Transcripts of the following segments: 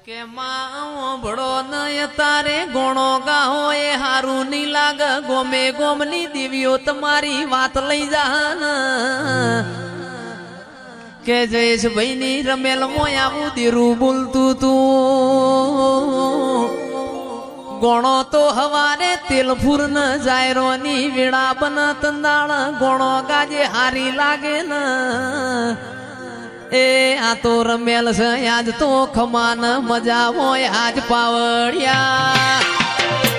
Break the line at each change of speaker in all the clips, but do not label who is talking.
કે માં ભળો નય તારે ગોણો ગાહો એ હારું ની લાગ ગોમે ગોમની દેવીઓ તમારી વાત લઈ જા કે જયેશ ભાઈ ની રમેલ મોય આવું દેરું બોલતું તું ગોણો તો હવારે તેલ ફૂર ન જાયરો ની વેળા બન તંદાળ ગોણો ગાજે હારી લાગે ન એ આ તો રમેલ છે આજ તો ખમાન મજા હોય આજ પાવડિયા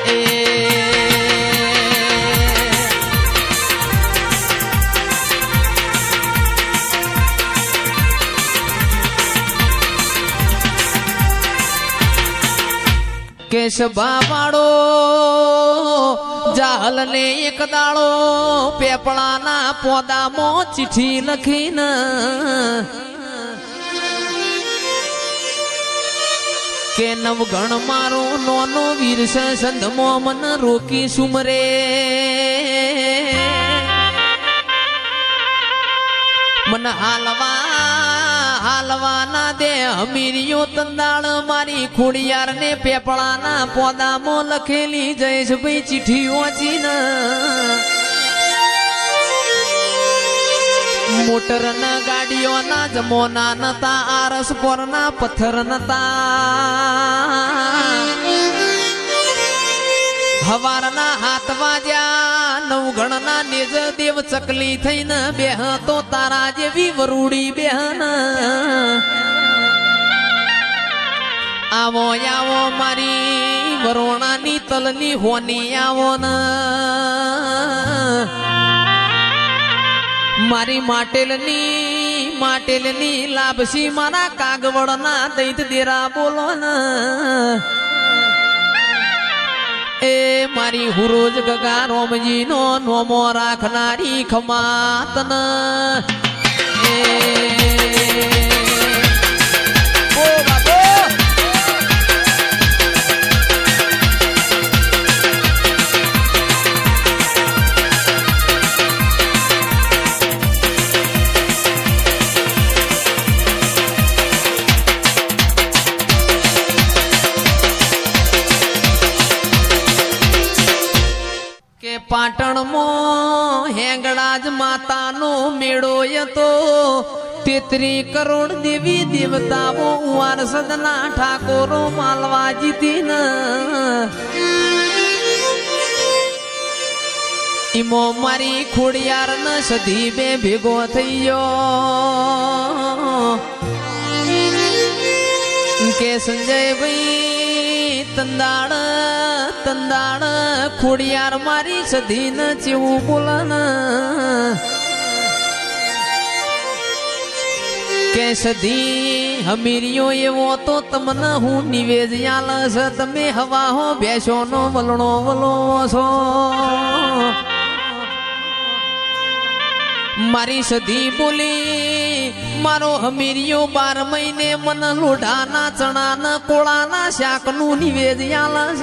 એ કેશભા વાળો જાહલ ને એક દાળો પેપળાના પોદામાં ચિઠ્ઠી લખીને કે નવગણ મારો નોનો વીર છે સંધમો મન રોકી સુમરે મન હાલવા ના દે હમીરિયો તંદાળ મારી ખોડિયાર ને પેપળાના પોદામાં લખેલી જયેશભાઈ ચિઠ્ઠી વાંચી ન મોટર ના ગાડીઓ ના જમોના નતા આરસ પર ના પથ્થર નતા હવારના હાથ વાજ્યા નવગણ ના નેજ દેવ ચકલી થઈને બેહ તો તારા જેવી વરુડી બેહન આવો આવો મારી વરોણાની તલની હોની આવો ન મારી માટેલની લાભસી મારા કાગવડના દૈત દેરા બોલો ન એ મારી હુરોજ ગગા રોમજી નો નોમો રાખનારી ખમાતન એ પાટણમાં હેંગળાજ માતાનો મેળો હતો 33 કરોડ દેવી દેવતાઓ વારસદના ઠાકોરો માલવા જીતી ન ઈમો મારી ખોડિયાર ન સધી બે ભેગો થઈ ગયો કે સંજયભાઈ તંદાળ ખોડિયાર મારી સધી ન ચેવું બોલન કે સધી હમીરિયો એવો તો તમને હું નિવેદ આલસ તમે હવા હો બેસો નો વલણો વલો છો મારી સધી બોલી મારો હમીરિયો 12 મહિને મન લોઢાના ચણાના કોળાના શાકનું નિવેદ આલસ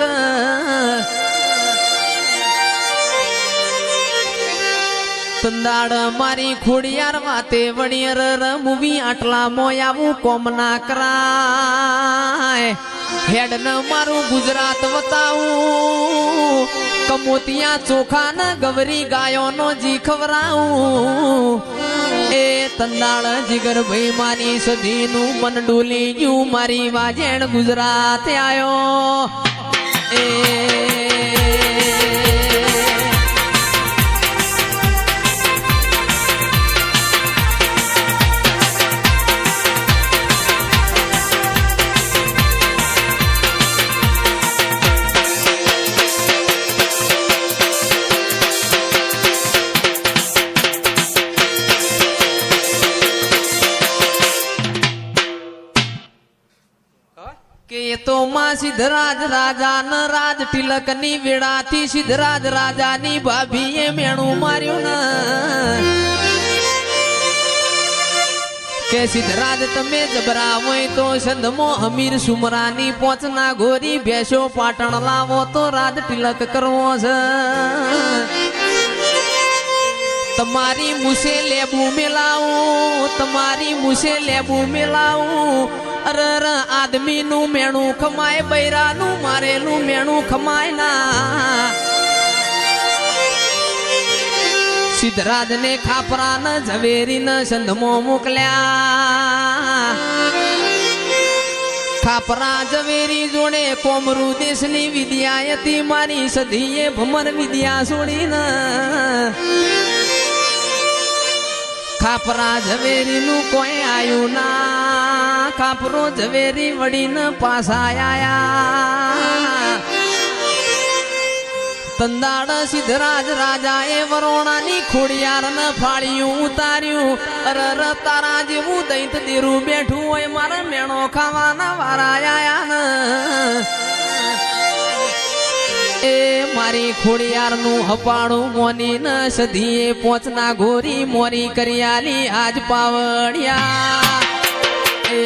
તંદાળ મારી ખોડિયાર વાતે વણિયર રમવી આટલા મોયાવું કોમ ના કરાય હેડ ન મારું ગુજરાત વતાવું કમોતિયા ચોખા ન ગવરી ગાયો નો જી ખવરાવું એ તંદાળ જીગર ભાઈ મારી સધી નું મન ડોલી ગયું મારી વાજેણ ગુજરાત આયો એ તો માં સિદ્ધરાજ રાજા ન રાજ તિલક ની વેળાથી સિદ્ધરાજ રાજા ની ભાભી એ મેણું માર્યું ન કે સિદ્ધરાજ તમે જબરા હોય તો સંધમો અમીર સુમરાની પોચના ગોરી ભેસો પાટણ લાવો તો રાજ તિલક કરવો છે તમારી મુસે લેબુ મેલાવું અરર આદમીનું મેણું ખમાય બૈરાનું મારેલું મેણું ખમાય ના સિદ્ધરાજને ખાપરા ન ઝવેરી ન સંધમો મોકલ્યા ખાપરા ઝવેરી જોડે કોમરૂ દેશની વિદ્યા હતી મારી સધીએ ભમર વિદ્યા છોડીને ખાપરા ઝવેરીનું કોઈ આયું ના ખાપરો ઝવેરી વળીને પાછા આયા તંદાડ સિદ્ધરાજ રાજાએ વરોણાની ખોડિયારને ફાળ્યું ઉતાર્યું અરર તારા જેવું દૈત દેરું બેઠું હોય મારે મેણો ખાવાના વારા આયા એ મારી ખોડિયારનું હપાણું મોની ન સધીએ પોચના ગોરી મોરી કરિયાલી આજ પાવડિયા એ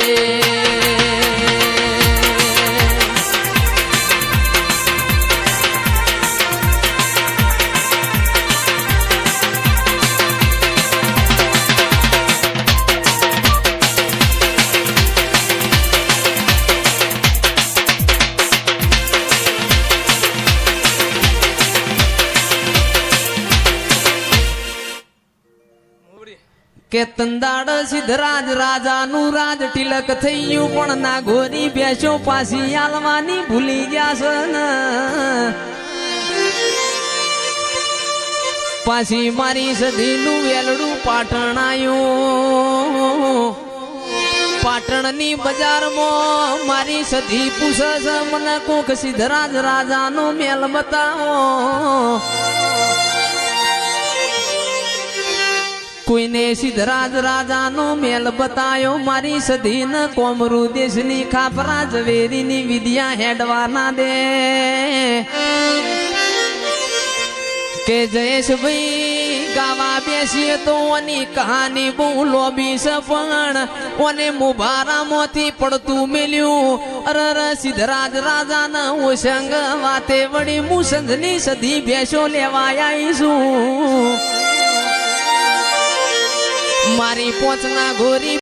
કે તંદાડ સિદ્ધરાજ રાજાનું રાજ તિલક થયું પણ ના ગોરી બેસો પાછી આલવાની ભૂલી ગયા છે ને પાછી મારી સધીનું વેલડું પાટણ આવ્યું પાટણની બજારમાં મારી સધી પૂછે છે મને કોક સિદ્ધરાજ રાજાનો મેલ બતાવો કોઈને સિદ્ધરાજ રાજાનો મેલ બતાયો મારી સધીન કોમરૂ દેશની ખાપરા ઝવેરીની વિદ્યા હેડવાના દે કે જયેશભાઈ ગાવા બેસીએ તો ઓની કહાની બહુ લોબી છે પણ ઓને મુભારામાંથી પડતું મેલ્યું અરર સિદ્ધરાજ રાજાના ઓસંગ વાતે વળી મુસંધની સધી ભેસો લેવા આવીશું મારી પોચના ગોરી